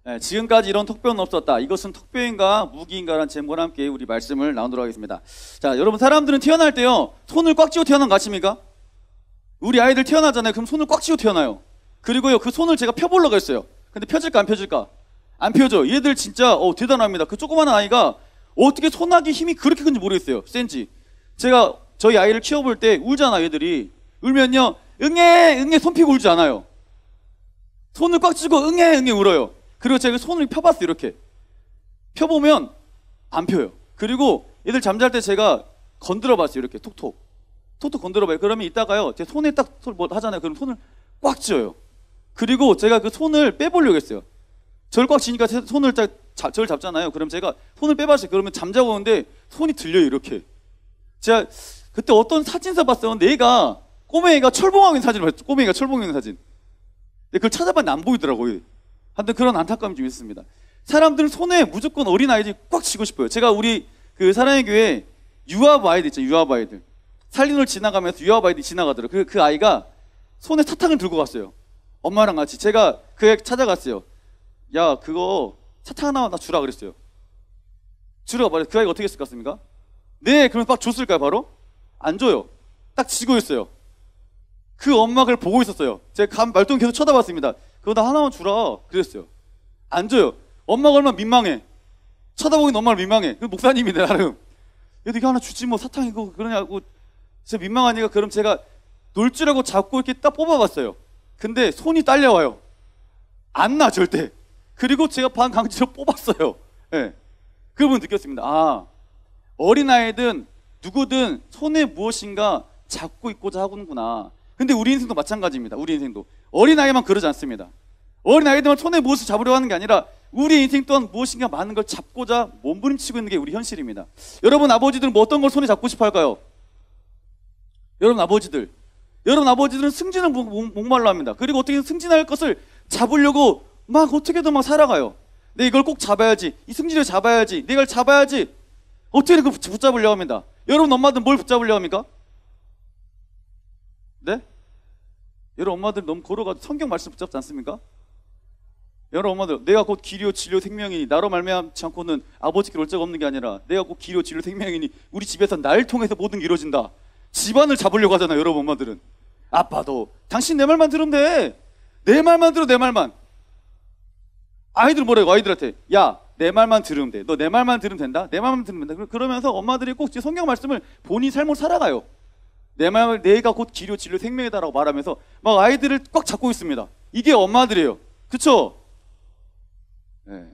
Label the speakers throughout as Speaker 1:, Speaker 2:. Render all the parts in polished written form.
Speaker 1: 네, 지금까지 이런 턱뼈는 없었다. 이것은 턱뼈인가 무기인가라는 제목과 함께 우리 말씀을 나누도록 하겠습니다. 자, 여러분, 사람들은 태어날 때요, 손을 꽉 쥐고 태어난 거 아십니까? 우리 아이들 태어나잖아요. 그럼 손을 꽉 쥐고 태어나요. 그리고요, 그 손을 제가 펴보려고 했어요. 근데 펴질까 안 펴질까? 안 펴져. 얘들 진짜 대단합니다. 그 조그마한 아이가 어떻게 손하기 힘이 그렇게 큰지 모르겠어요. 센지. 제가 저희 아이를 키워볼 때 울잖아, 얘들이. 울면요, 응애 손 피고 울지 않아요. 손을 꽉 쥐고 응애 울어요. 그리고 제가 손을 펴봤어요. 이렇게 펴보면 안 펴요. 그리고 얘들 잠잘 때 제가 건드려봤어요. 이렇게 톡톡 건드려봐요. 그러면 이따가요, 제 손에 딱 뭐 하잖아요. 그럼 손을 꽉 쥐어요. 그리고 제가 그 손을 빼보려고 했어요. 저를 꽉 쥐니까 손을 저를 잡잖아요. 그럼 제가 손을 빼봤어요. 그러면 잠자고 오는데 손이 들려요. 이렇게. 제가 그때 어떤 사진사 봤었는데 얘가 꼬맹이가 철봉하고 있는 사진을 봤어요. 꼬맹이가 철봉하고 있는 사진. 근데 그걸 찾아봤는데 안 보이더라고요. 하여튼 그런 안타까움이 좀 있습니다. 사람들은 손에 무조건 어린 아이들이 꽉 쥐고 싶어요. 제가 우리 그 사랑의 교회 유아부 아이들 있죠. 유아부 아이들. 살림을 지나가면서 유아부 아이들이 지나가더라고요. 그 아이가 손에 사탕을 들고 갔어요. 엄마랑 같이. 제가 그 애 찾아갔어요. 야, 그거 사탕 하나 나 주라 그랬어요. 주라고 말해요. 그 아이가 어떻게 했을 것 같습니까? 네, 그러면 막 줬을까요, 바로? 안 줘요. 딱 쥐고 있어요. 그 엄마가 그걸 보고 있었어요. 제가 말똥 계속 쳐다봤습니다. 그거 나 하나만 주라 그랬어요. 안 줘요. 엄마가 얼마나 민망해. 쳐다보긴 엄마를 민망해. 그 목사님인데 나름. 얘도 이거 하나 주지 뭐 사탕이고 그러냐고. 진짜 민망하니까 그럼 제가 놀 줄 알고 잡고 이렇게 딱 뽑아봤어요. 근데 손이 딸려와요. 안 나 절대. 그리고 제가 반강제로 뽑았어요. 네. 그분 느꼈습니다. 아, 어린아이든 누구든 손에 무엇인가 잡고 있고자 하는구나. 근데 우리 인생도 마찬가지입니다. 우리 인생도. 어린아이만 그러지 않습니다. 어린아이들만 손에 무엇을 잡으려고 하는 게 아니라 우리 인생 또한 무엇인가 많은 걸 잡고자 몸부림치고 있는 게 우리 현실입니다. 여러분 아버지들은 뭐 어떤 걸 손에 잡고 싶어 할까요? 여러분 아버지들은 승진을 목말라 합니다. 그리고 어떻게든 승진할 것을 잡으려고 막 어떻게든 막 살아가요. 내 이걸 꼭 잡아야지. 이 승진을 잡아야지. 내가 이걸 잡아야지. 어떻게든 그걸 붙잡으려고 합니다. 여러분 엄마들 뭘 붙잡으려고 합니까? 네? 여러분 엄마들 너무 걸어가도 성경 말씀 붙잡지 않습니까? 여러분 엄마들, 내가 곧 길이요 진리요 생명이니 나로 말미암지 않고는 아버지께 올 자가 없는 게 아니라 내가 곧 길이요 진리요 생명이니 우리 집에서 날 통해서 모든 게 이루어진다. 집안을 잡으려고 하잖아요. 여러분 엄마들은. 아빠도 당신 내 말만 들으면 돼. 내 말만 들어. 내 말만. 아이들 뭐라고? 아이들한테 야, 내 말만 들으면 돼. 너 내 말만 들으면 된다. 내 말만 들으면 된다. 그러면서 엄마들이 꼭 성경 말씀을 본인 삶을 살아가요. 내 말, 내가 곧 길이요 진리요 생명이다라고 말하면서 막 아이들을 꽉 잡고 있습니다. 이게 엄마들이에요. 그쵸? 네.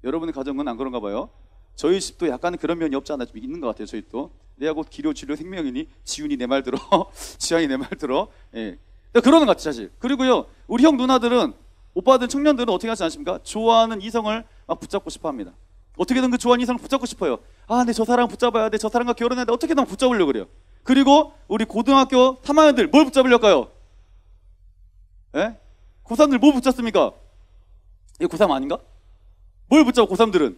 Speaker 1: 여러분의 가정은 안 그런가 봐요. 저희 집도 약간 그런 면이 없지 않아 좀 있는 것 같아요. 저희 또 내가 곧 길이요 진리요 생명이니 지훈이 내 말 들어. 지환이 내 말 들어. 예. 그러는 것 같아요, 사실. 그리고요, 우리 형 누나들은, 오빠들 청년들은 어떻게 하지 않습니까? 좋아하는 이성을 막 붙잡고 싶어 합니다. 어떻게든 그 좋아하는 이성을 붙잡고 싶어요. 아, 내 저 사람 붙잡아야 돼. 저 사람과 결혼해야 돼. 어떻게든 붙잡으려고 그래요. 그리고 우리 고등학교 3학년들 뭘 붙잡으려까요? 예? 고3들 뭐 붙잡습니까? 이거 고3 아닌가? 뭘 붙잡아, 고3들은?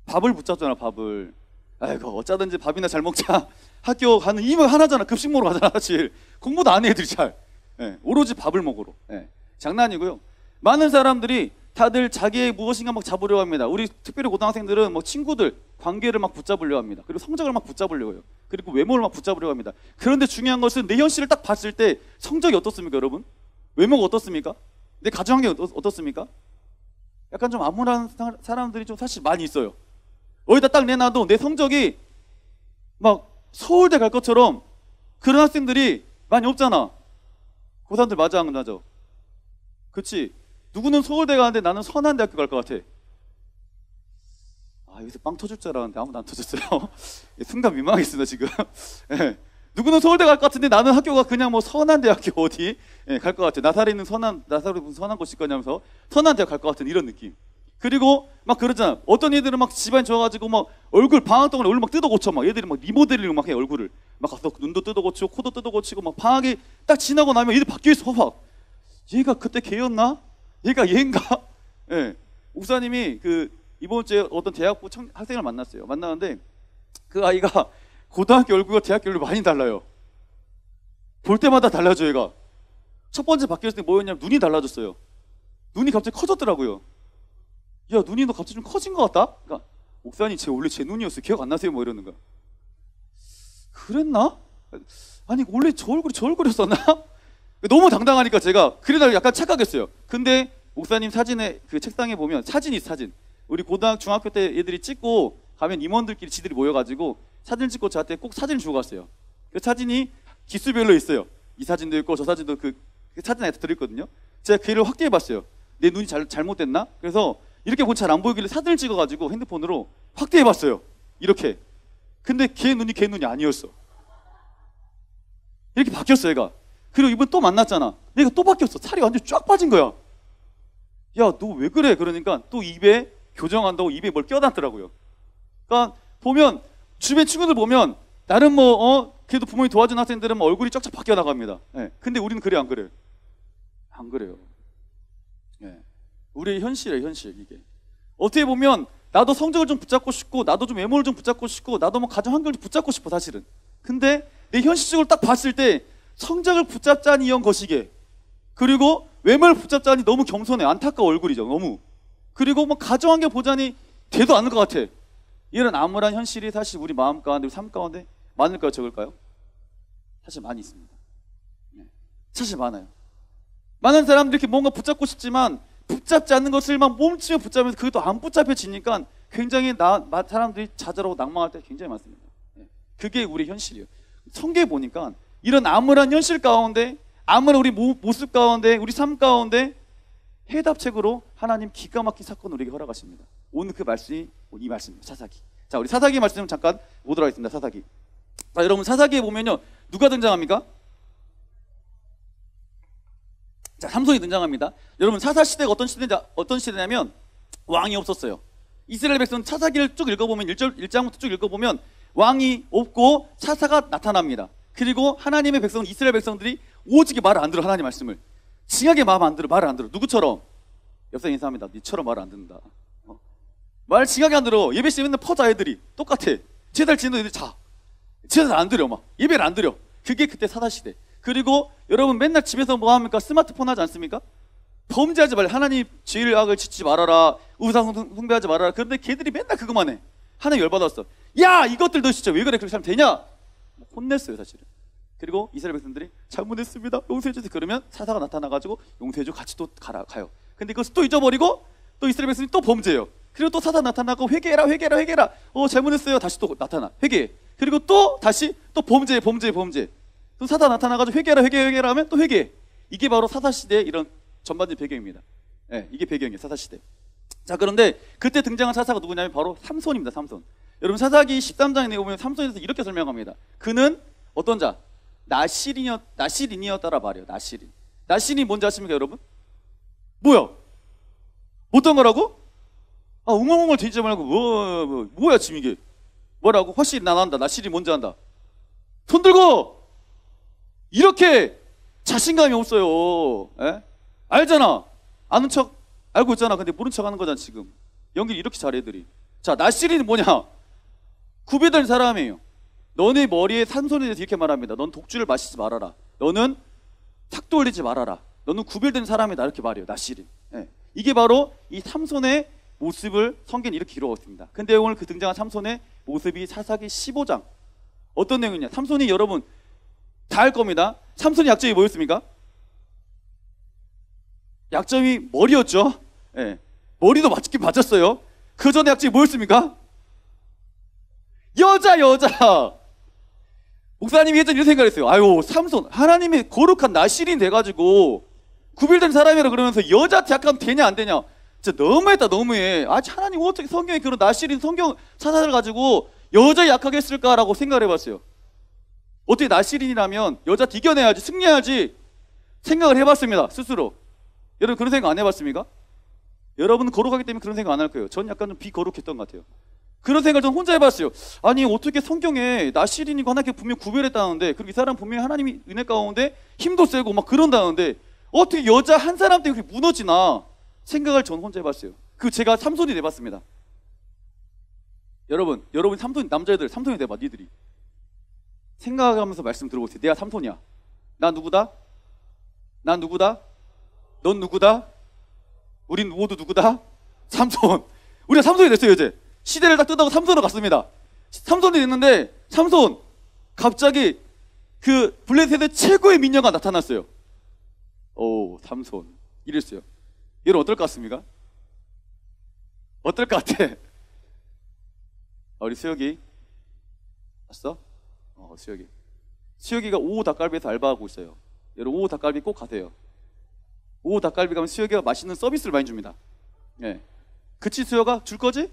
Speaker 1: 밥을 붙잡잖아, 밥을. 아이고, 어쩌든지 밥이나 잘 먹자. 학교 가는 이유가 하나잖아. 급식 먹으러 가잖아, 사실. 공부도 안 해, 애들이 잘. 예, 오로지 밥을 먹으러. 예, 장난이고요. 많은 사람들이 다들 자기의 무엇인가 막 잡으려고 합니다. 우리 특별히 고등학생들은 뭐 친구들, 관계를 막 붙잡으려고 합니다. 그리고 성적을 막 붙잡으려고 해요. 그리고 외모를 막 붙잡으려고 합니다. 그런데 중요한 것은 내 현실을 딱 봤을 때 성적이 어떻습니까, 여러분? 외모가 어떻습니까? 내 가정환경이 어떻습니까? 약간 좀 암울한 사람들이 좀 사실 많이 있어요. 어디다 딱 내놔도 내 성적이 막 서울대 갈 것처럼 그런 학생들이 많이 없잖아. 고3들 맞아, 안 맞아? 그치? 누구는 서울대 가는데 나는 선한대학교 갈 것 같아. 아, 여기서 빵 터질 줄 알았는데 아무도 안 터졌어요. 순간 민망했습니다, 지금. 네. 누구는 서울대 갈 것 같은데 나는 학교가 그냥 뭐 선한대학교 어디 갈 것 같아. 나사렛 무슨 선한 곳일 거냐면서 선한대학 갈 것 같은 이런 느낌. 그리고 막 그러잖아. 어떤 애들은 막 집안이 좋아가지고 막 얼굴 방학 동안에 얼굴 막 뜯어 고쳐. 막 얘들이 막 리모델링 막 해, 얼굴을. 막 가서 눈도 뜯어 고치고 코도 뜯어 고치고 막 방학이 딱 지나고 나면 얘들 바뀌어 있어. 막 얘가 그때 걔였나? 얘가 얘인가? 예. 네. 목사님이 그 이번 주에 어떤 대학부 학생을 만났어요. 만나는데 그 아이가 고등학교 얼굴과 대학교 얼굴이 많이 달라요. 볼 때마다 달라져. 얘가 첫 번째 바뀌었을 때 뭐였냐면 눈이 달라졌어요. 눈이 갑자기 커졌더라고요. 야, 눈이 너 갑자기 좀 커진 것 같다? 그러니까 목사님 원래 제 눈이었어요. 기억 안 나세요? 뭐 이러는 거야. 그랬나? 아니 원래 저 얼굴이었었나? 너무 당당하니까 제가 그러다 약간 착각했어요. 근데 목사님 사진에 그 책상에 보면 사진이 있어, 사진. 우리 중학교 때 애들이 찍고 가면 임원들끼리 지들이 모여가지고 사진 찍고 저한테 꼭 사진을 주고 갔어요. 그 사진이 기수별로 있어요. 이 사진도 있고 저 사진도 그 사진 안에 들어있거든요. 제가 그 일을 확대해봤어요. 내 눈이 잘못됐나? 그래서 이렇게 보면 잘 안 보이길래 사진을 찍어가지고 핸드폰으로 확대해봤어요. 이렇게. 근데 걔 눈이 아니었어. 이렇게 바뀌었어, 얘가. 그리고 이번 또 만났잖아. 얘가 또 바뀌었어. 살이 완전 쫙 빠진 거야. 야, 너 왜 그래? 그러니까 또 입에 교정한다고 입에 뭘 껴놨더라고요. 그러니까 보면 주변 친구들 보면 나름 그래도 부모님 도와준 학생들은 얼굴이 쫙쫙 바뀌어 나갑니다. 네. 근데 우리는 그래, 안 그래요? 안 그래요. 네. 우리의 현실이에요, 현실. 이게 어떻게 보면 나도 성적을 좀 붙잡고 싶고 나도 좀 외모를 좀 붙잡고 싶고 나도 뭐 가정 환경을 좀 붙잡고 싶어, 사실은. 근데 내 현실적으로 딱 봤을 때 성적을 붙잡자니 이런 것이게, 그리고 외모를 붙잡자니 너무 겸손해. 안타까워, 얼굴이죠, 너무. 그리고 뭐 가정 환경 보자니 되도 않을 것 같아. 이런 암울한 현실이 사실 우리 마음 가운데, 우리 삶 가운데 많을까요, 적을까요? 사실 많이 있습니다. 네. 사실 많아요. 많은 사람들이 이렇게 뭔가 붙잡고 싶지만 붙잡지 않는 것을 막 몸치며 붙잡으면서 그것도 안 붙잡혀지니까 굉장히 사람들이 좌절하고 낭망할 때 굉장히 많습니다. 네. 그게 우리 현실이에요. 성경에 보니까 이런 암울한 현실 가운데, 암울한 우리 모습 가운데, 우리 삶 가운데 해답책으로 하나님 기가 막힌 사건을 우리에게 허락하십니다. 오늘 그 말씀이 이 말씀입니다. 사사기. 자, 우리 사사기 말씀 잠깐 보도록 하겠습니다. 사사기. 자, 여러분 사사기에 보면요, 누가 등장합니까? 자, 삼손이 등장합니다. 여러분 사사시대가 어떤 시대냐면 왕이 없었어요. 이스라엘 백성 사사기를 쭉 읽어보면 1장부터 쭉 읽어보면 왕이 없고 사사가 나타납니다. 그리고 하나님의 백성, 이스라엘 백성들이 오직에 말을 안 들어. 하나님 말씀을 징하게 마음 안 들어. 말을 안 들어. 누구처럼? 옆에 인사합니다. 니처럼 말을 안 듣는다. 말 징하게 안 들어. 예배 시에 맨날 퍼자. 애들이 똑같아. 제달 지는 애들이 제달 안 드려. 막 예배를 안 드려. 그게 그때 사사시대. 그리고 여러분 맨날 집에서 뭐 합니까? 스마트폰 하지 않습니까? 범죄하지 말라. 하나님 죄를 악을 짓지 말아라. 우상 숭배하지 말아라. 그런데 걔들이 맨날 그것만 해. 하나님 열받았어. 야, 이것들 너 진짜 왜 그래? 그렇게 하면 되냐? 혼냈어요, 사실은. 그리고 이스라엘 백성들이 잘못했습니다, 용서해주세요. 그러면 사사가 나타나가지고 용서해주고 같이 또 가요. 근데 그것을 또 잊어버리고 또 이스라엘 백성이 또 범죄해요. 그리고 또 사사 나타나고 회개해라. 잘못했어요. 다시 또 나타나. 회개해. 그리고 또 다시 또 범죄. 또 사사 나타나가지고 회개해라 하면 또 회개해. 이게 바로 사사시대의 이런 전반적인 배경입니다. 네, 이게 배경이에요, 사사시대. 자, 그런데 그때 등장한 사사가 누구냐면 바로 삼손입니다. 삼손. 여러분 사사기 13장에 내보면 삼손에 대해서 이렇게 설명합니다. 그는 어떤 자? 나실인이었다라 말이에요. 나실이 뭔지 아십니까, 여러분? 뭐야? 어떤 거라고? 웅얼웅얼 뒤지지 말고 뭐야 지금 이게? 뭐라고? 확실히 난 안다. 나실이 뭔지 안다. 손 들고! 이렇게 자신감이 없어요. 에? 알잖아. 아는 척 알고 있잖아. 근데 모른 척 하는 거잖아 지금. 연기를 이렇게 잘해 애들이. 자, 나실이는 뭐냐? 구별된 사람이에요. 너네 머리에 삼손에 대해서 이렇게 말합니다. 넌 독주를 마시지 말아라. 너는 삭도 올리지 말아라. 너는 구별된 사람이다. 이렇게 말해요, 나실이. 예. 이게 바로 이 삼손의 모습을 성경에 이렇게 기록하고 있습니다. 근데 오늘 그 등장한 삼손의 모습이 사사기 15장. 어떤 내용이냐? 삼손이 여러분 다 알 겁니다. 삼손의 약점이 뭐였습니까? 약점이 머리였죠. 예. 머리도 맞긴 맞았어요. 그 전에 약점이 뭐였습니까? 여자. 목사님이 예전에 이런 생각을 했어요. 아유, 삼손, 하나님의 거룩한 나실인 돼가지고 구별된 사람이라 그러면서 여자한테 약간 되냐 안 되냐. 진짜 너무했다, 너무해. 하나님 어떻게 성경에 그런 나실인 성경 사사를 가지고 여자 약하게 했을까라고 생각을 해봤어요. 어떻게 나실인이라면 여자한테 이겨내야지, 승리해야지 생각을 해봤습니다, 스스로. 여러분 그런 생각 안 해봤습니까? 여러분은 거룩하기 때문에 그런 생각 안 할 거예요. 전 약간 좀 비거룩했던 것 같아요. 그런 생각을 전 혼자 해봤어요. 아니 어떻게 성경에 나실인이고 하나님께 분명히 구별했다는데, 그리고 이 사람 분명히 하나님이 은혜 가운데 힘도 세고 막 그런다는데 어떻게 여자 한 사람 때문에 그렇게 무너지나 생각을 전 혼자 해봤어요. 제가 삼손이 돼봤습니다. 여러분 삼손, 남자애들 삼손이 돼봐. 니들이 생각하면서 말씀 들어보세요. 내가 삼손이야. 나 누구다? 난 누구다? 넌 누구다? 우린 모두 누구다? 삼손. 우리가 삼손이 됐어요, 이제. 시대를 딱 뜯다고 삼손으로 갔습니다. 삼손이 됐는데, 삼손, 갑자기 그 블레셋의 최고의 미녀가 나타났어요. 오, 삼손. 이랬어요. 여러분 어떨 것 같습니까? 어떨 것 같아? 우리 수혁이 봤어? 수혁이. 수혁이가 오후 닭갈비에서 알바하고 있어요. 여러분 오후 닭갈비 꼭 가세요. 오후 닭갈비 가면 수혁이가 맛있는 서비스를 많이 줍니다. 예. 그치 수혁아? 줄 거지?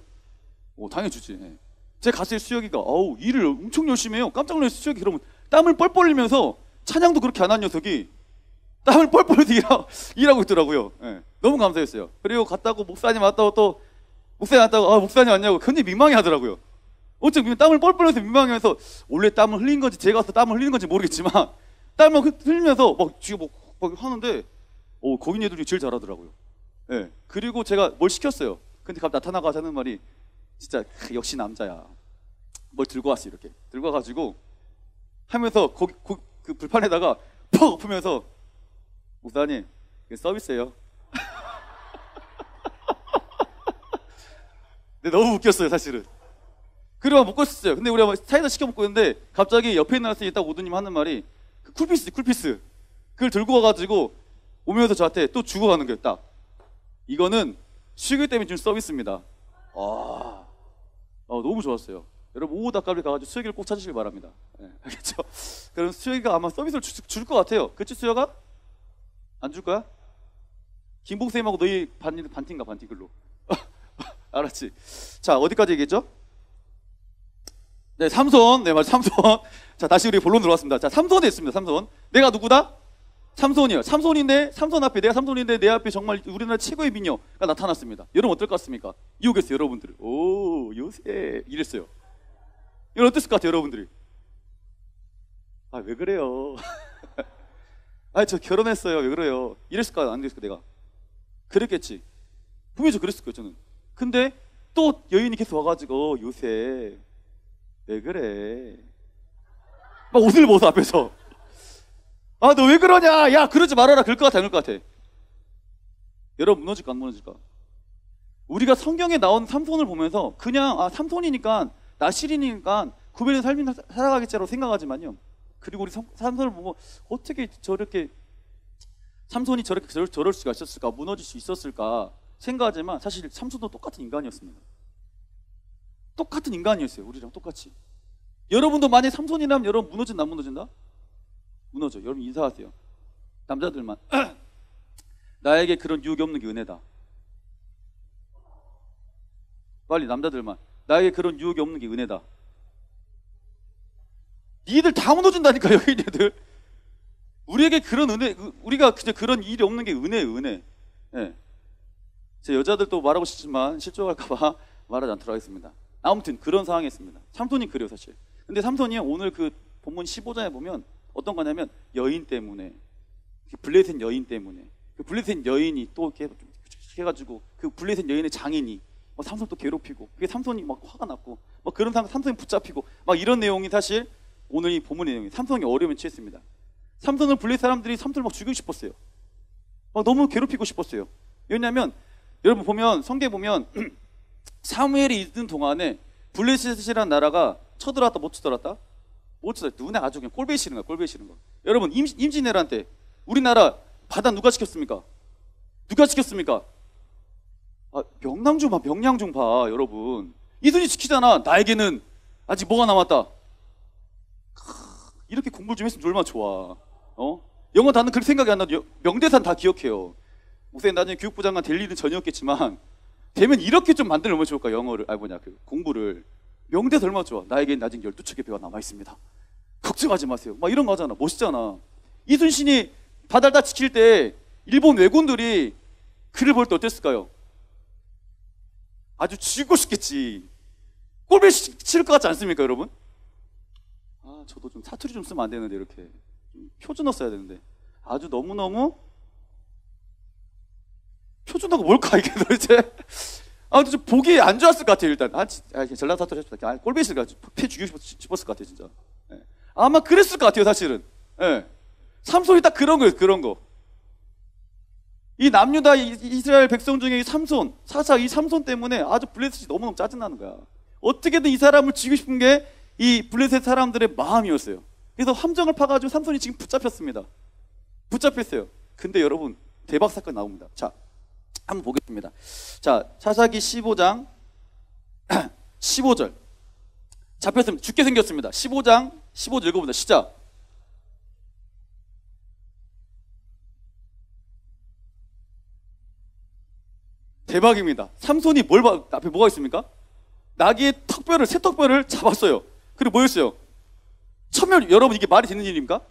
Speaker 1: 당연히 주지. 예. 제가 갔어요. 수혁이가 일을 엄청 열심히 해요. 깜짝 놀랐어요. 수혁이 그러면 땀을 뻘뻘 흘리면서 찬양도 그렇게 안 한 녀석이 땀을 뻘뻘 흘리면서 일하고 있더라고요. 예. 너무 감사했어요. 그리고 갔다고 목사님 왔다고 또 목사님 왔다고 목사님 왔냐고 굉장히 민망해 하더라고요. 어쩜 땀을 뻘뻘 흘려서 민망해서 원래 땀을 흘린 건지 제가 가서 땀을 흘리는 건지 모르겠지만 땀을 흘리면서 지금 막 하는데 거기 애들이 제일 잘하더라고요. 예. 그리고 제가 뭘 시켰어요. 근데 갑자기 나타나가서 하는 말이 진짜 역시 남자야. 뭘 들고 왔어 이렇게 들고 와가지고 하면서 그 불판에다가 퍽 엎으면서 목사님 이게 서비스예요. 근데 너무 웃겼어요 사실은. 그리고 먹고 있었어요. 근데 우리가 사이다 시켜 먹고 있는데 갑자기 옆에 있는 학생이 딱 오더님 하는 말이 쿨피스 그걸 들고 와가지고 오면서 저한테 또 주고 가는 거예요. 딱 이거는 쉬기 때문에 준 서비스입니다. 너무 좋았어요. 여러분 오후 닭갈비 가가지고 수혁이를 꼭 찾으시길 바랍니다. 네, 알겠죠? 그럼 수혁이가 아마 서비스를 줄 것 같아요. 그치 수혁아? 안 줄 거야? 김봉쌤하고 너희 반팀가 반팀글로. 알았지? 자 어디까지 얘기했죠? 네 삼손. 네 맞아 삼손. 자 다시 우리 본론 들어왔습니다. 자 삼손이 있습니다. 삼손. 내가 누구다? 삼손이요. 삼손 앞에 내가 삼손인데 내 앞에 정말 우리나라 최고의 미녀가 나타났습니다. 여러분 어떨 것 같습니까? 이오겠어요 여러분들. 오 요새 이랬어요. 이건 어땠을 것 같아요 여러분들이? 왜 그래요? 저 결혼했어요. 왜 그래요? 이랬을까 안 이랬을까 내가? 그랬겠지. 분명히 저 그랬을 거예요 저는. 근데 또 여인이 계속 와가지고 요새 왜 그래? 막 옷을 벗어 앞에서. 너 왜 그러냐? 야 그러지 말아라. 그럴 것 같아 안 그럴 것 같아? 여러분 무너질까 안 무너질까? 우리가 성경에 나온 삼손을 보면서 그냥 삼손이니까 나실이니까 구별된 삶이 살아가겠지라고 생각하지만요. 그리고 우리 삼손을 보고 어떻게 저렇게 삼손이 저럴 수가 있었을까? 무너질 수 있었을까? 생각하지만 사실 삼손도 똑같은 인간이었습니다. 똑같은 인간이었어요. 우리랑 똑같이. 여러분도 만약에 삼손이라면 여러분 무너진다 안 무너진다? 무너져. 여러분 인사하세요. 남자들만. 나에게 그런 유혹이 없는 게 은혜다. 빨리 남자들만. 나에게 그런 유혹이 없는 게 은혜다. 니들 다 무너진다니까 여인애들. 우리에게 그런 은혜, 우리가 그냥 그런 일이 없는 게 은혜예요. 은혜. 네. 제 여자들도 말하고 싶지만 실족할까봐 말하지 않도록 하겠습니다. 아무튼 그런 상황이었습니다. 삼손이 그래요 사실. 근데 삼손이 오늘 그 본문 15장에 보면 어떤 거냐면 여인 때문에, 블레셋 여인 때문에, 그 블레셋 여인이 또 이렇게 해가지고 그 블레셋 여인의 장인이 삼손 또 괴롭히고, 그게 삼손이 막 화가 났고, 막 그런 상황 삼손이 붙잡히고, 막 이런 내용이 사실 오늘 이 본문의 내용이 삼손이 어려움에 처했습니다. 삼손을 블레셋 사람들이 삼손을 막 죽이고 싶었어요. 막 너무 괴롭히고 싶었어요. 왜냐하면 여러분 보면 성경에 보면 사무엘이 있는 동안에 블레셋이라는 나라가 쳐들어왔다 못 쳐들어왔다? 못 쳐들어왔다. 눈에 아주 그냥 꼴배기 싫은 거야. 꼴배기 싫은 거. 여러분 임진왜란때 우리나라 바다 누가 시켰습니까? 누가 시켰습니까? 명량중 봐 여러분. 이순이 지키잖아. 나에게는 아직 뭐가 남았다. 이렇게 공부를 좀 했으면 얼마나 좋아. 영어 단어 그렇게 생각이 안 나도 명대사는 다 기억해요. 목사님 나중에 교육부 장관 될 일은 전혀 없겠지만 되면 이렇게 좀 만들면 얼마나 좋을까. 영어를 공부를. 명대사 얼마나 좋아. 나에겐 아직 12척의 배가 남아있습니다. 걱정하지 마세요. 막 이런 거 하잖아. 멋있잖아. 이순신이 바다를 다 지킬 때 일본 왜군들이 그를 볼 때 어땠을까요? 아주 죽고 싶겠지. 꼴배 치를 것 같지 않습니까 여러분? 저도 좀 사투리 좀 쓰면 안 되는데 이렇게 좀 표준어 써야 되는데 아주 너무너무 표준어가 뭘까 이게 도대체. 아무튼 좀 보기 안 좋았을 것 같아요 일단. 전라 사투리 했다. 꼴배 치를 것 같아. 패 죽이고 싶었을 것 같아요 진짜. 네. 아마 그랬을 것 같아요 사실은. 네. 삼손이 딱 그런 거예요. 그런 거. 이 남유다 이스라엘 백성 중에 이 삼손, 사사 이 삼손 때문에 아주 블레셋이 너무너무 짜증나는 거야. 어떻게든 이 사람을 죽이고 싶은 게 이 블레셋 사람들의 마음이었어요. 그래서 함정을 파가지고 삼손이 지금 붙잡혔습니다. 붙잡혔어요. 근데 여러분 대박 사건 나옵니다. 자, 한번 보겠습니다. 자, 사사기 15장 15절. 잡혔습니다. 죽게 생겼습니다. 15장 15절 읽어봅니다. 시작. 대박입니다. 삼손이 앞에 뭐가 있습니까? 나귀의 턱뼈를, 새 턱뼈를 잡았어요. 그리고 뭐였어요? 천멸. 여러분 이게 말이 되는 일입니까?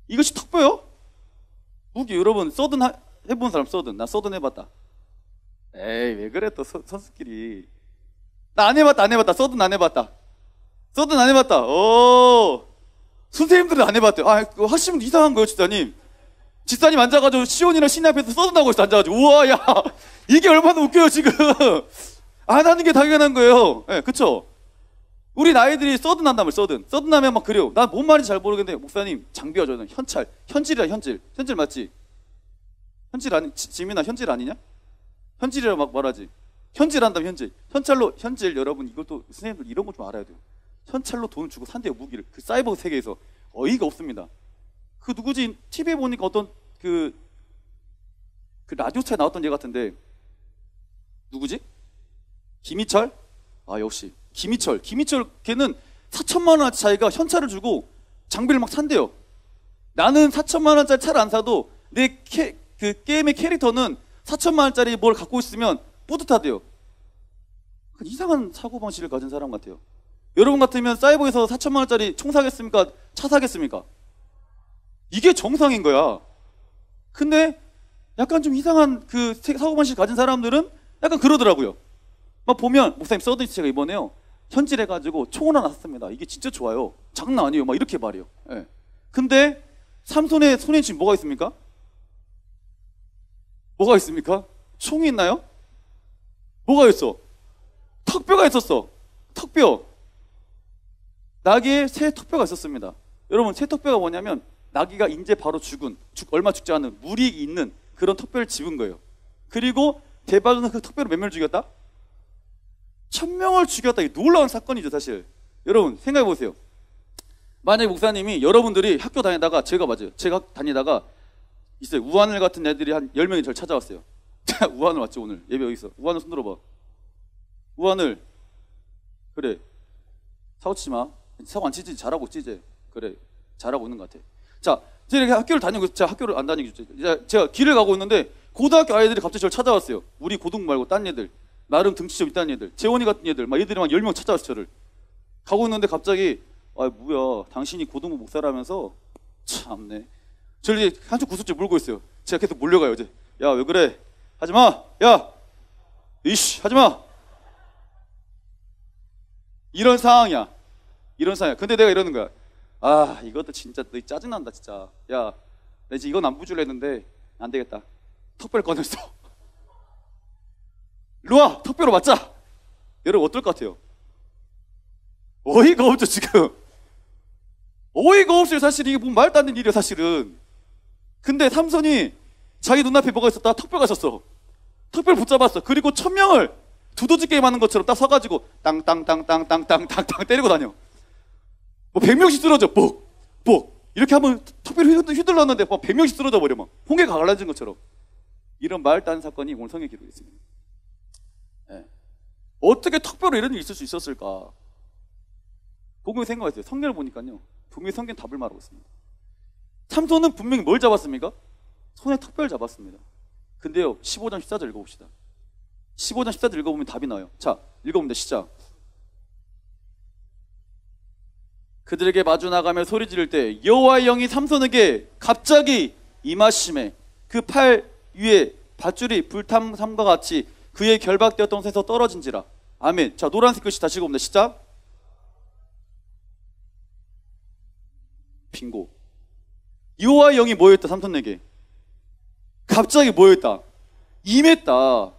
Speaker 1: 이것이 턱뼈요? 무기. 여러분 서든 해본 사람 서든. 나 서든 해봤다. 에이 왜 그래 또 선수끼리. 나 안 해봤다. 서든 안 해봤다. 서든 안 해봤다. 선생님들은 안 해봤대요. 그거 하시면 이상한 거예요, 집사님. 집사님 앉아가지고 시온이랑 신의 앞에서 서든하고 있어. 앉아가지고 우와 야 이게 얼마나 웃겨요 지금. 안 하는 게 당연한 거예요. 예, 그쵸? 우리 아이들이 서든 한다면 서든 하면 막 그래요. 나 뭔 말인지 잘 모르겠는데 목사님 장비가 저는 현질이야. 현질 맞지? 현질 아니 지민아 현질 아니냐? 현질이라 막 말하지. 현질한다면 현질 여러분 이것도 선생님들 이런 거 좀 알아야 돼요. 현찰로 돈을 주고 산대요 무기를. 그 사이버 세계에서 어이가 없습니다. 그 누구지 TV에 보니까 어떤 그 라디오스타에 나왔던 얘 같은데 누구지? 김희철? 역시 김희철 걔는 4천만 원 차이가 현찰을 주고 장비를 막 산대요. 나는 4천만 원짜리 차를 안 사도 내 그 게임의 캐릭터는 4천만 원짜리 뭘 갖고 있으면 뿌듯하대요. 이상한 사고방식을 가진 사람 같아요. 여러분 같으면 사이버에서 4천만 원짜리 총 사겠습니까? 차 사겠습니까? 이게 정상인 거야. 근데 약간 좀 이상한 그 사고방식 가진 사람들은 약간 그러더라고요. 막 보면 목사님 서든스 제가 이번에요 현질해가지고 총을 하나 샀습니다. 이게 진짜 좋아요. 장난 아니에요. 막 이렇게 말해요. 예. 근데 삼손의 손에 지금 뭐가 있습니까? 뭐가 있습니까? 총이 있나요? 뭐가 있어? 턱뼈가 있었어. 턱뼈. 나귀에 새 턱뼈가 있었습니다. 여러분 새 턱뼈가 뭐냐면 나귀가 이제 바로 얼마 죽지 않은 물이 있는 그런 턱뼈를 집은 거예요. 그리고 대박은 그 턱뼈로 몇 명을 죽였다? 1000명을 죽였다. 이게 놀라운 사건이죠 사실. 여러분 생각해 보세요. 만약에 목사님이 여러분들이 학교 다니다가 제가 다니다가 있어요. 우하늘 같은 애들이 한 10명이 저를 찾아왔어요. 우하늘 왔지 오늘 예배 여기 있어. 우하늘 손 들어봐. 우하늘 그래 사고 치지 마. 사고 안 치지. 잘하고 있지. 그래 잘하고 있는 것 같아. 자, 제가 이렇게 학교를 다니고 제가 학교를 안 다니고 제가 길을 가고 있는데 고등학교 아이들이 갑자기 저를 찾아왔어요. 우리 고등 말고 딴 애들 나름 등치 좀 있다는 애들 재원이 같은 애들 막 애들이 막 10명 찾아왔어요. 저를 가고 있는데 갑자기 뭐야 당신이 고등부 목사라면서 참네. 저를 이제 한쪽 구슬째 물고 있어요. 제가 계속 몰려가요. 이제 야 왜 그래 하지마 야 이씨 하지마 이런 상황이야. 근데 내가 이러는 거야. 이것도 진짜 너 짜증난다 진짜. 야 나 이제 이건 안 부줄래 했는데 안 되겠다. 턱뼈를 꺼냈어. 일로와 턱뼈로 맞자. 여러분 어떨 것 같아요? 어이가 없죠 지금. 어이가 없어요 사실. 이게 뭐 말도 안 되는 일이에요 사실은. 근데 삼손이 자기 눈앞에 뭐가 있었다? 턱뼈가 있었어. 턱뼈를 붙잡았어. 그리고 1000명을 두더지 게임 하는 것처럼 딱 서가지고 땅땅땅땅땅땅땅땅 때리고 다녀. 뭐 100명씩 쓰러져. 뽁뽁 이렇게 한번 턱뼈를 휘둘렀는데 막 100명씩 쓰러져 버려. 막 홍해가 갈라진 것처럼. 이런 말도 안 되는 사건이 오늘 성경에 기록되어 있습니다. 네. 어떻게 턱뼈로 이런 일이 있을 수 있었을까? 보고 생각했어요. 성경을 보니까요 분명히 성경 답을 말하고 있습니다. 삼손은 분명히 뭘 잡았습니까? 손에 턱뼈를 잡았습니다. 근데요 15장 14절 읽어봅시다. 15장 14절 읽어보면 답이 나와요. 자 읽어봅니다. 시작. 그들에게 마주 나가며 소리 지를 때 여호와의 영이 삼손에게 갑자기 임하심에 그 팔 위에 밧줄이 불탐삼과 같이 그의 결박되었던 곳에서 떨어진지라. 아멘. 자 노란색 글씨 다시 읽어봅니다. 시작. 빙고. 여호와의 영이 뭐였다? 삼손에게 갑자기 뭐였다? 임했다.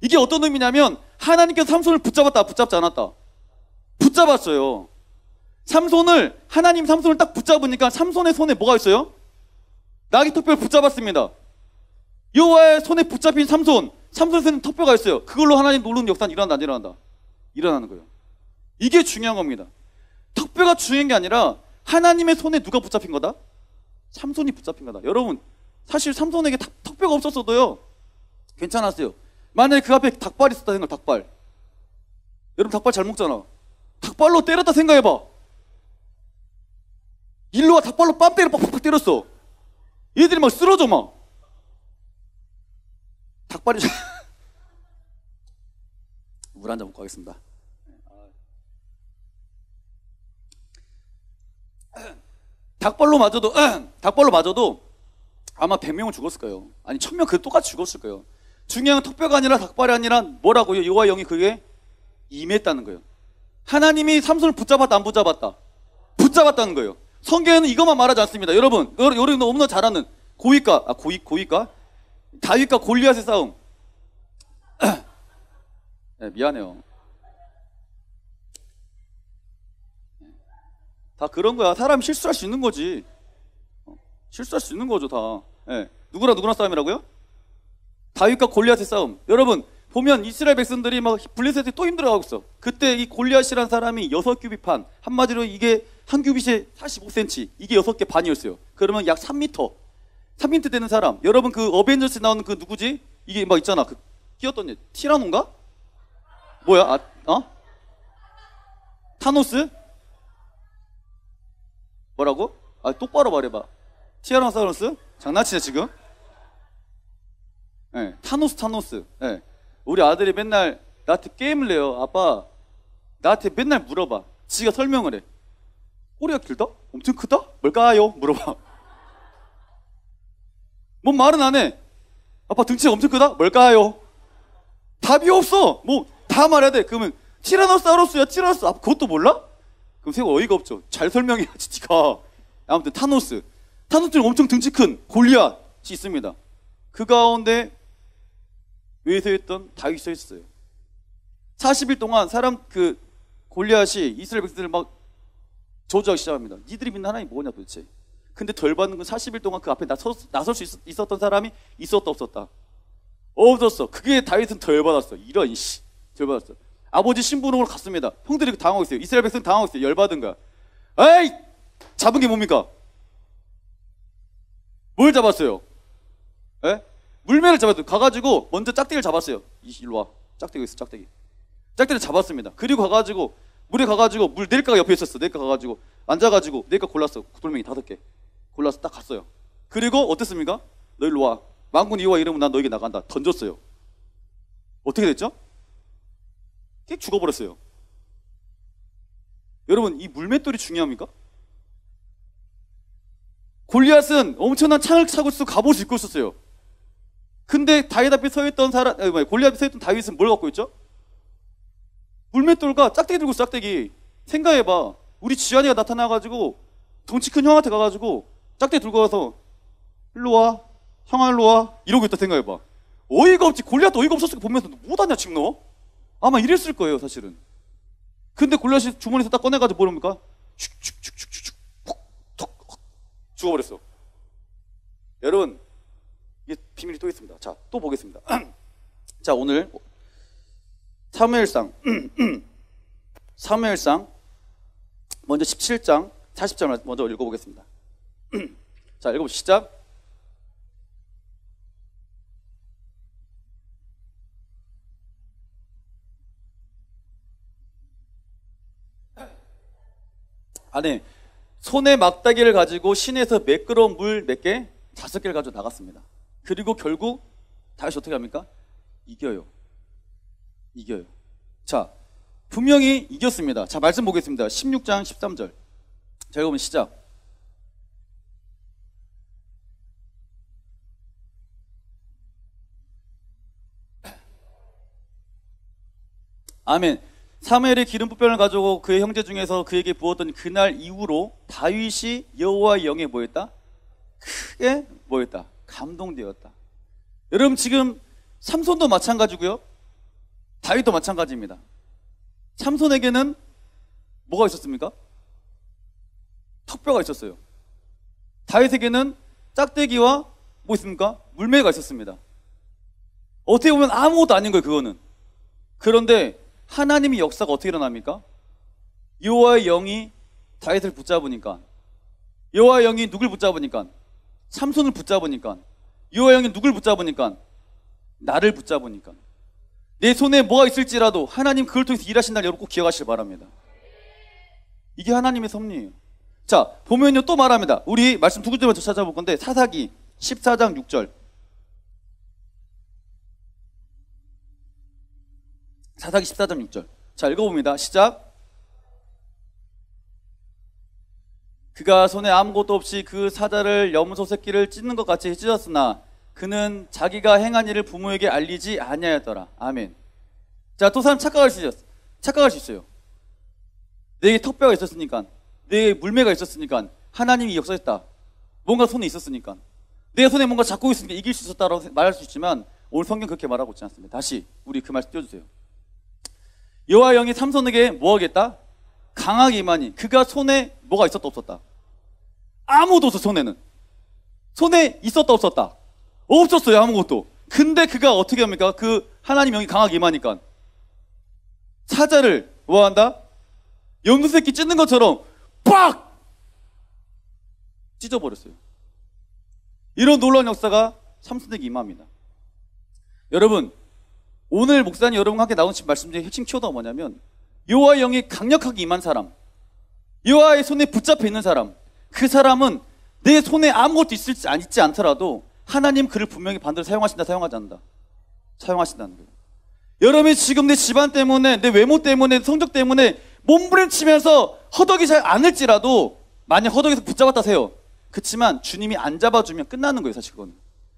Speaker 1: 이게 어떤 의미냐면 하나님께서 삼손을 붙잡았다 붙잡지 않았다? 붙잡았어요. 하나님 삼손을 딱 붙잡으니까 삼손의 손에 뭐가 있어요? 나귀 턱뼈를 붙잡았습니다. 여호와의 손에 붙잡힌 삼손에는 턱뼈가 있어요. 그걸로 하나님 노르는 역사는 일어난다, 안 일어난다? 일어나는 거예요. 이게 중요한 겁니다. 턱뼈가 중요한 게 아니라 하나님의 손에 누가 붙잡힌 거다? 삼손이 붙잡힌 거다. 여러분, 사실 삼손에게 턱뼈가 없었어도요 괜찮았어요. 만약에 그 앞에 닭발 있었다 생각, 닭발. 여러분 닭발 잘 먹잖아. 닭발로 때렸다 생각해봐. 일로와, 닭발로 빰 때려 팍팍 때렸어. 얘들이 막 쓰러져 막. 닭발이 물 한 잔 먹고 가겠습니다. 닭발로 맞아도 아마 100명은 죽었을 거예요. 아니 1000명 그 똑같이 죽었을 거예요. 중요한 건 턱뼈가 아니라 닭발이 아니라 뭐라고요? 여호와의 영이 그게 임했다는 거예요. 하나님이 삼손을 붙잡았다, 안 붙잡았다? 붙잡았다는 거예요. 성경에는 이것만 말하지 않습니다. 여러분 너무나 잘 아는 고위가 다윗과 골리앗의 싸움. 네, 미안해요. 다 그런 거야. 사람이 실수할 수 있는 거지. 실수할 수 있는 거죠, 다. 네. 누구랑 싸움이라고요? 다윗과 골리앗의 싸움. 여러분 보면 이스라엘 백성들이 막 블레셋에 또 힘들어하고 있어. 그때 이 골리앗이라는 사람이 6규빗 판, 한마디로 이게 한 규빗에 45cm, 이게 6개 반이었어요. 그러면 약 3m 되는 사람. 여러분 그 어벤져스에 나오는 그 누구지? 이게 막 있잖아. 그 끼었던 애 티라노인가? 뭐야? 타노스? 뭐라고? 똑바로 말해봐. 티라노사우루스? 장난치냐 지금? 네, 타노스. 네. 우리 아들이 맨날 나한테 게임을 내요. 아빠, 나한테 맨날 물어봐. 지가 설명을 해. 꼬리가 길다? 엄청 크다? 뭘까요? 물어봐. 뭔 말은 안 해. 아빠 등치가 엄청 크다? 뭘까요? 답이 없어. 뭐 다 말해야 돼. 그러면 티라노사우루스야, 티라노스. 그것도 몰라? 그럼 새우 어이가 없죠. 잘 설명해야지 니가. 아무튼 타노스는 엄청 등치 큰 골리앗이 있습니다. 그 가운데 외세했던 다윗이 서 있었어요. 40일 동안 골리앗이 이스라엘 백성들을 막 저주하기 시작합니다. 니들이 믿는 하나님이 뭐냐 도대체. 근데 덜 받는 건 40일 동안 그 앞에 나설 수 있었던 사람이 있었다 없었다? 없었어. 그게 다윗은 덜 받았어. 덜 받았어. 아버지 신부름으로 갔습니다. 형들이 당하고 있어요. 이스라엘 백성 당하고 있어요. 열받은 거야. 에이! 잡은 게 뭡니까? 뭘 잡았어요? 에? 물매를 잡았어요. 가가지고 먼저 짝대기를 잡았어요. 일로 와. 짝대기 있어, 짝대기. 짝대기를 잡았습니다. 그리고 가가지고 물에 가가지고 물 낼가가 옆에 있었어. 낼가 가가지고 앉아가지고 낼가 골랐어. 돌멩이 5개 골라서 딱 갔어요. 그리고 어땠습니까? 너 일로 와. 만군 여호와 이름은 난 너에게 나간다. 던졌어요. 어떻게 됐죠? 걔 죽어버렸어요. 여러분 이 물맷돌이 중요합니까? 골리앗은 엄청난 창을 차고 있어 갑옷을 입고 있었어요. 근데 다윗 앞에 서있던 골리앗 앞에 서있던 다윗은 뭘 갖고 있죠? 물맷돌과 짝대기 들고 있어. 짝대기. 생각해봐. 우리 지한이가 나타나가지고 덩치 큰 형한테 가가지고 짝대기 들고 가서 일로 와, 형아 일로 와 이러고 있다 생각해봐. 어이가 없지. 골리앗도 어이가 없었을 거 보면서 못하냐 지금 너? 아마 이랬을 거예요 사실은. 근데 골리앗이 주머니에서 딱 꺼내가지고 뭐랍니까? 슉슉슉슉슉 톡톡 죽어버렸어. 여러분 이게 비밀이 또 있습니다. 자, 또 보겠습니다. 자, 오늘 사무엘상 먼저 17장 40절 먼저 읽어보겠습니다. 자, 읽어보시죠. 아니, 손에 막다기를 가지고 시내에서 매끄러운 물 몇 개? 5개를 가지고 나갔습니다. 그리고 결국 다윗이 어떻게 합니까? 이겨요. 자, 분명히 이겼습니다. 자, 말씀 보겠습니다. 16장 13절. 자, 읽어보면 시작. 아멘. 사무엘이 기름 붓변을 가지고 그의 형제 중에서 그에게 부었던 그날 이후로 다윗이 여호와의 영에 뭐였다? 크게 뭐였다? 감동되었다. 여러분 지금 삼손도 마찬가지고요. 다윗도 마찬가지입니다. 삼손에게는 뭐가 있었습니까? 턱뼈가 있었어요. 다윗에게는 짝대기와 뭐 있습니까? 물매가 있었습니다. 어떻게 보면 아무것도 아닌 거예요, 그거는. 그런데 하나님의 역사가 어떻게 일어납니까? 여호와의 영이 다윗을 붙잡으니까, 여호와의 영이 누굴 붙잡으니까? 삼손을 붙잡으니까, 여호와의 영이 누굴 붙잡으니까? 나를 붙잡으니까. 내 손에 뭐가 있을지라도 하나님 그걸 통해서 일하신다는 여러분 꼭 기억하시길 바랍니다. 이게 하나님의 섭리예요. 자, 보면요 또 말합니다. 우리 말씀 두 군데만 더 찾아볼 건데, 사사기 14장 6절. 사사기 14장 6절. 자, 읽어봅니다. 시작. 그가 손에 아무것도 없이 그 사자를 염소 새끼를 찢는 것 같이 찢었으나 그는 자기가 행한 일을 부모에게 알리지 아니하였더라. 아멘. 자, 또 사람 착각할 수 있어요. 내게 턱뼈가 있었으니까, 내게 물매가 있었으니까, 하나님이 역사했다. 뭔가 손에 있었으니까, 내 손에 뭔가 잡고 있으니까 이길 수 있었다라고 말할 수 있지만 오늘 성경 그렇게 말하고 있지 않습니다. 다시 우리 그 말씀 띄워주세요. 여호와의 영이 삼손에게 뭐 하겠다? 강하게 임하니 그가 손에 뭐가 있었다 없었다? 아무것도 없어. 손에 있었다 없었다? 없었어요. 아무것도. 근데 그가 어떻게 합니까? 그 하나님 영이 강하게 임하니까 사자를 뭐 한다? 염소 새끼 찢는 것처럼 빡! 찢어버렸어요. 이런 놀라운 역사가 삼손에게 임합니다. 여러분, 오늘 목사님 여러분과 함께 나온 말씀 중에 핵심 키워드가 뭐냐면, 여호와의 영이 강력하게 임한 사람, 여호와의 손에 붙잡혀 있는 사람, 그 사람은 내 손에 아무것도 있지 않더라도 하나님 그를 분명히 반대로 사용하신다, 사용하지 않는다. 사용하신다는 거예요. 여러분이 지금 내 집안 때문에, 내 외모 때문에, 성적 때문에 몸부림치면서 허덕이지 않을지라도, 만약 허덕에서 붙잡았다 세요. 그렇지만 주님이 안 잡아주면 끝나는 거예요, 사실 그거는.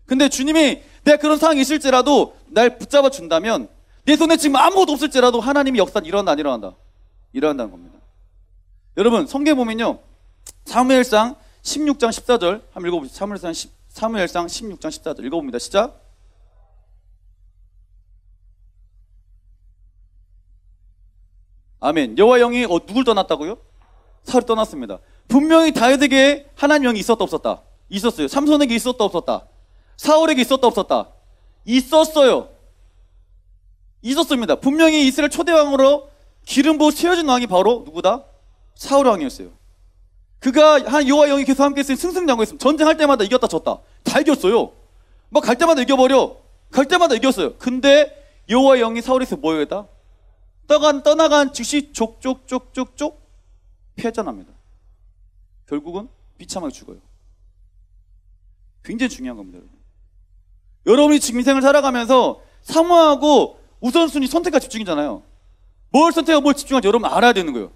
Speaker 1: 근데 주님이 내가 그런 상황이 있을지라도 날 붙잡아 준다면, 내 손에 지금 아무것도 없을지라도 하나님이 역사는 일어난다, 안 일어난다? 일어난다는 겁니다. 여러분, 성경에 보면요, 사무엘상 16장 14절 한번 읽어보시죠. 사무엘상 16장 14절 읽어봅니다. 시작. 아멘. 여호와의 영이 누굴 떠났다고요? 사울을 떠났습니다. 분명히 다윗에게 하나님 영이 있었다 없었다? 있었어요. 삼손에게 있었다 없었다? 사울에게 있었다 없었다? 있었어요. 있었습니다. 분명히 이스라엘 초대왕으로 기름 부어 세워진 왕이 바로 누구다? 사울 왕이었어요. 그가 여호와의 영이 계속 함께 있으니 승승장구했습니다. 전쟁할 때마다 이겼다 졌다 다 이겼어요. 막 갈 때마다 이겨버려. 갈 때마다 이겼어요. 근데 여호와의 영이 사울에서 뭐였다? 떠나간 즉시 족족족족족 패전합니다. 결국은 비참하게 죽어요. 굉장히 중요한 겁니다. 여러분이 지금 인생을 살아가면서 사모하고 우선순위 선택과 집중이잖아요. 뭘 선택하고 뭘 집중할지 여러분 알아야 되는 거예요.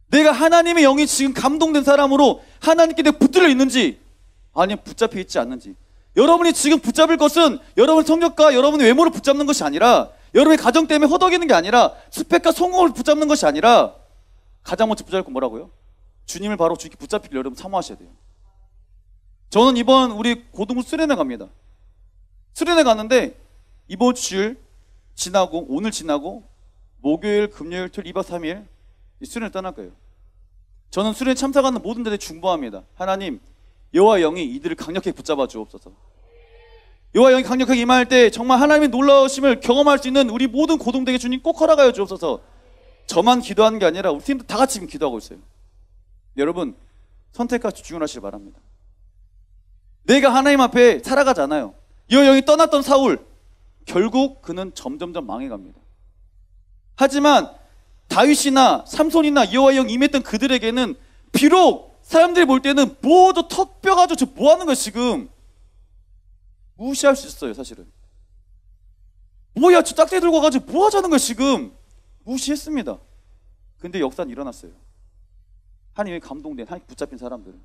Speaker 1: 내가 하나님의 영이 지금 감동된 사람으로 하나님께 내가 붙들려 있는지, 아니면 붙잡혀 있지 않는지. 여러분이 지금 붙잡을 것은 여러분의 성격과 여러분의 외모를 붙잡는 것이 아니라, 여러분의 가정 때문에 허덕이는 게 아니라, 스펙과 성공을 붙잡는 것이 아니라, 가장 먼저 붙잡을 건 뭐라고요? 주님을 바로 주께 붙잡히길 여러분 사모하셔야 돼요. 저는 이번 우리 고등부 수련회 갑니다. 수련회 갔는데 이번 주일 지나고 오늘 지나고 목요일, 금요일, 토요일 2박 3일 수련회 떠날 거예요. 저는 수련회 참석하는 모든 데에 중보합니다. 하나님, 여호와의 영이 이들을 강력하게 붙잡아 주옵소서. 여호와의 영이 강력하게 임할 때 정말 하나님의 놀라우심을 경험할 수 있는 우리 모든 고등대교 주님 꼭 허락하여 주옵소서. 저만 기도하는 게 아니라 우리 팀도 다 같이 지금 기도하고 있어요. 여러분, 선택과 집중을 하시길 바랍니다. 내가 하나님 앞에 살아가잖아요. 여호와의 영이 떠났던 사울, 결국 그는 점점점 망해갑니다. 하지만 다윗이나 삼손이나 여호와의 영이 임했던 그들에게는 비록 사람들이 볼 때는 뭐저 턱뼈 가지고 저 뭐 하는 거야 지금, 무시할 수 있어요. 사실은 뭐야 저 짝대 들고 가지고 뭐 하자는 거야 지금, 무시했습니다. 근데 역사는 일어났어요. 하나님의 감동된, 하나님 붙잡힌 사람들은.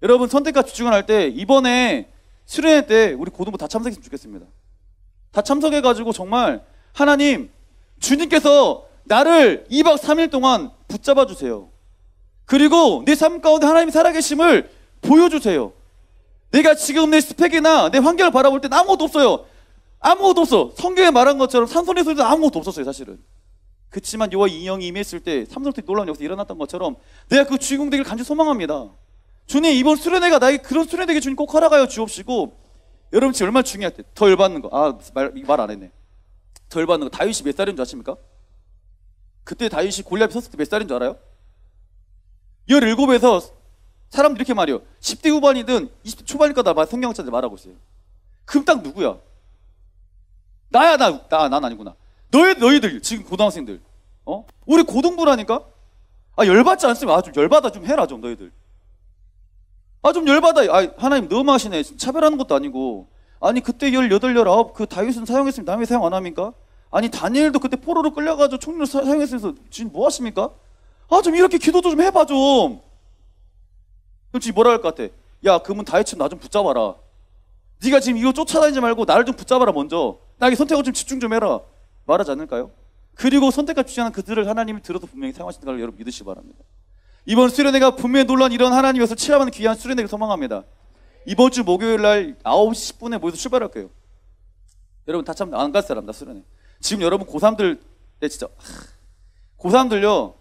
Speaker 1: 여러분, 선택과 집중을 할 때 이번에 수련회 때 우리 고등부 다 참석했으면 좋겠습니다. 다 참석해가지고 정말 하나님, 주님께서 나를 2박 3일 동안 붙잡아 주세요. 그리고 내 삶 가운데 하나님이 살아계심을 보여주세요. 내가 지금 내 스펙이나 내 환경을 바라볼 때는 아무것도 없어요. 아무것도 없어. 성경에 말한 것처럼 삼손에서도 아무것도 없었어요 사실은. 그렇지만 여호와의 영이 임했을 때 삼손한테 놀라운 역사가 일어났던 것처럼 내가 그 주인공 되기를 간절히 소망합니다. 주님, 이번 수련회가 나에게 그런 수련회게 주님 꼭 허락하여 주옵시고. 여러분 지금 얼마나 중요할 때 더 열받는 거. 말 안 했네. 더 열받는 거. 다윗이 몇 살인 줄 아십니까? 그때 다윗이 골리앗이 섰을 때 몇 살인 줄 알아요? 17에서 사람들이 이렇게 말해요. 10대 후반이든 20대 초반일까 다 성경학자들 말하고 있어요. 그럼 딱 누구야? 나야. 난 아니구나. 너희들 지금 고등학생들, 우리 고등부라니까. 열받지 않으면 좀 열받아 좀 해라 좀 너희들. 좀 열받아. 하나님 너무하시네. 차별하는 것도 아니고. 아니 그때 18, 19 그 다윗은 사용했으면 남이 사용 안 합니까? 아니 다니엘도 그때 포로로 끌려가지고 총리로 사용했으면서 지금 뭐 하십니까? 좀 이렇게 기도도 좀 해봐 좀. 그럼 지금 뭐라 할 것 같아? 야 그러면 다윗은 나 좀 붙잡아라. 네가 지금 이거 쫓아다니지 말고 나를 좀 붙잡아라 먼저. 나에게 선택을 좀 집중 좀 해라. 말하지 않을까요? 그리고 선택과 집중하는 그들을 하나님이 들어도 분명히 사용하신다는 걸 여러분 믿으시기 바랍니다. 이번 수련회가 분명히 놀라운 이런 하나님께서 체험하는 귀한 수련회를 소망합니다. 이번 주 목요일 날 9시 10분에 모여서 출발할 거예요. 여러분 다 참 안 갈 사람 나 수련회. 지금 여러분 고3들 진짜 고3들요.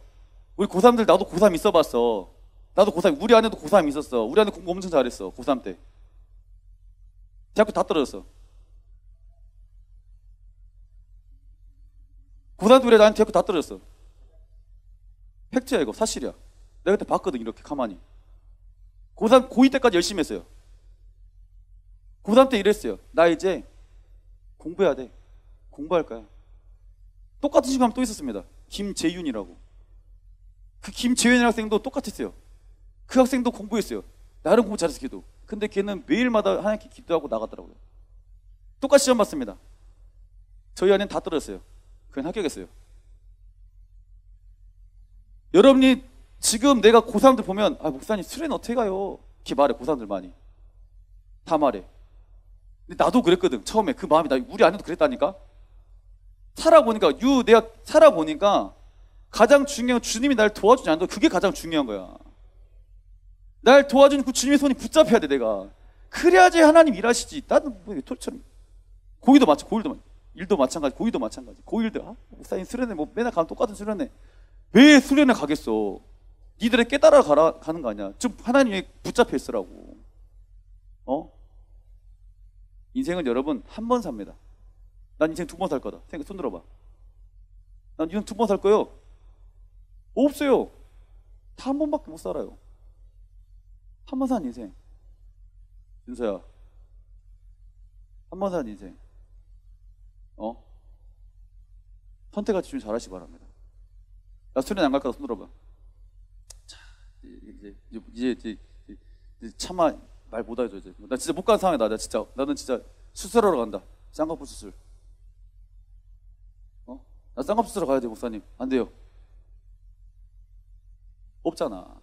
Speaker 1: 우리 고3들 나도 고3 있어봤어. 나도 고3 우리 안에도 고3 있었어. 우리 안에 공부 엄청 잘했어. 고3 때. 대학교 다 떨어졌어. 고3 때 나한테 대학교 다 떨어졌어. 팩트야 이거 사실이야. 내가 그때 봤거든 이렇게 가만히. 고3 고2 때까지 열심히 했어요. 고3 때 이랬어요. 나 이제 공부해야 돼. 공부할 거야. 똑같은 친구 한 명 또 있었습니다. 김재윤이라고. 그 김재윤 학생도 똑같았어요. 그 학생도 공부했어요. 나름 공부 잘했어 걔도. 근데 걔는 매일마다 하나님께 기도하고 나가더라고요. 똑같이 시험 봤습니다. 저희 안엔 다 떨어졌어요. 그냥 합격했어요. 여러분이 지금 내가 고3들 보면 목사님 수련회 어떻게 가요? 이렇게 말해. 고3들 많이 다 말해. 근데 나도 그랬거든 처음에. 그 마음이 우리 안에도 그랬다니까. 내가 살아보니까 가장 중요한 건 주님이 날 도와주지 않아도 그게 가장 중요한 거야. 날 도와주는 그 주님의 손이 붙잡혀야 돼 내가. 그래야지 하나님 일하시지. 나는 뭐 토리처럼. 일도 마찬가지. 고기도 마찬가지. 고일들 목사님 수련회 맨날 가면 똑같은 수련회. 왜 수련회 가겠어? 니들의 깨달아 가는 거 아니야. 좀 하나님에 붙잡혀 있으라고. 인생은 여러분 한 번 삽니다. 난 인생 2번 살 거다. 손 들어봐. 난 인생 2번 살 거요. 없어요. 다 한 번밖에 못 살아요. 한 번 사는 인생. 윤서야, 한 번 사는 인생. 선택과 집중 잘하시기 바랍니다. 나 수련 안 갈 거다. 손 들어봐. 자, 이제 차마 말 못하죠 이제. 나 진짜 못 가는 상황이다. 나는 진짜 수술하러 간다. 쌍꺼풀 수술. 나 쌍꺼풀 수술하러 가야 돼 목사님. 안 돼요. 없잖아.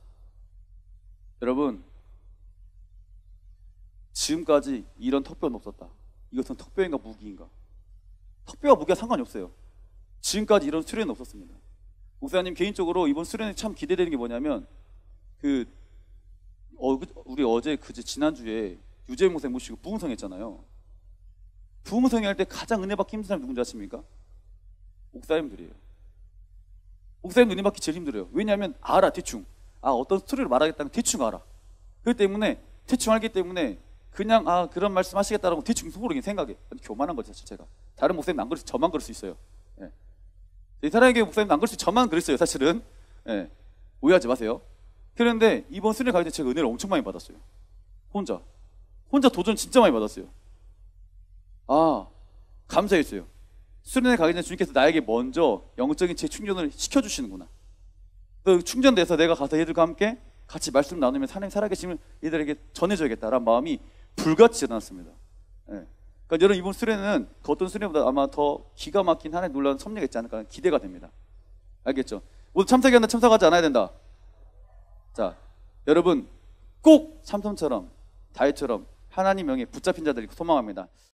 Speaker 1: 여러분 지금까지 이런 턱뼈는 없었다. 이것은 턱뼈인가 무기인가? 턱뼈와 무기와 상관이 없어요. 지금까지 이런 수련은 없었습니다. 목사님 개인적으로 이번 수련에 참 기대되는 게 뭐냐면 우리 어제 지난주에 유재 목사님 모시고 부흥성 했잖아요. 부흥성회 할 때 가장 은혜 받기 힘든 사람이 누군지 아십니까? 목사님들이에요. 목사님 은혜 받기 제일 힘들어요. 왜냐하면 알아 대충. 어떤 스토리를 말하겠다는 대충 알아. 그렇기 때문에 대충 알기 때문에 그냥 그런 말씀 하시겠다라고 대충 속으로 생각해. 교만한 거죠 자체가. 다른 목사님 안 그럴 수 저만 그럴 수 있어요. 이 사랑의 목사님 안 그럴 수 저만 그랬어요 사실은. 오해하지 마세요. 그런데 이번 수련회 가기 전에 제가 은혜를 엄청 많이 받았어요. 혼자 도전 진짜 많이 받았어요. 감사했어요. 수련회 가기 전에 주님께서 나에게 먼저 영적인 재충전을 시켜주시는구나. 또 충전돼서 내가 가서 얘들과 함께 같이 말씀 나누면 하나님 살아계심을 얘들에게 전해줘야겠다라는 마음이 불같이 일어났습니다. 그러니까 여러분 이번 수련회는 그 어떤 수련회보다 아마 더 기가 막힌 하나님의 놀라운 섭리가 있지 않을까 기대가 됩니다. 알겠죠? 모두 참석했나 참석하지 않아야 된다. 자, 여러분 꼭 삼손처럼 다윗처럼 하나님 명에 붙잡힌 자들이 소망합니다.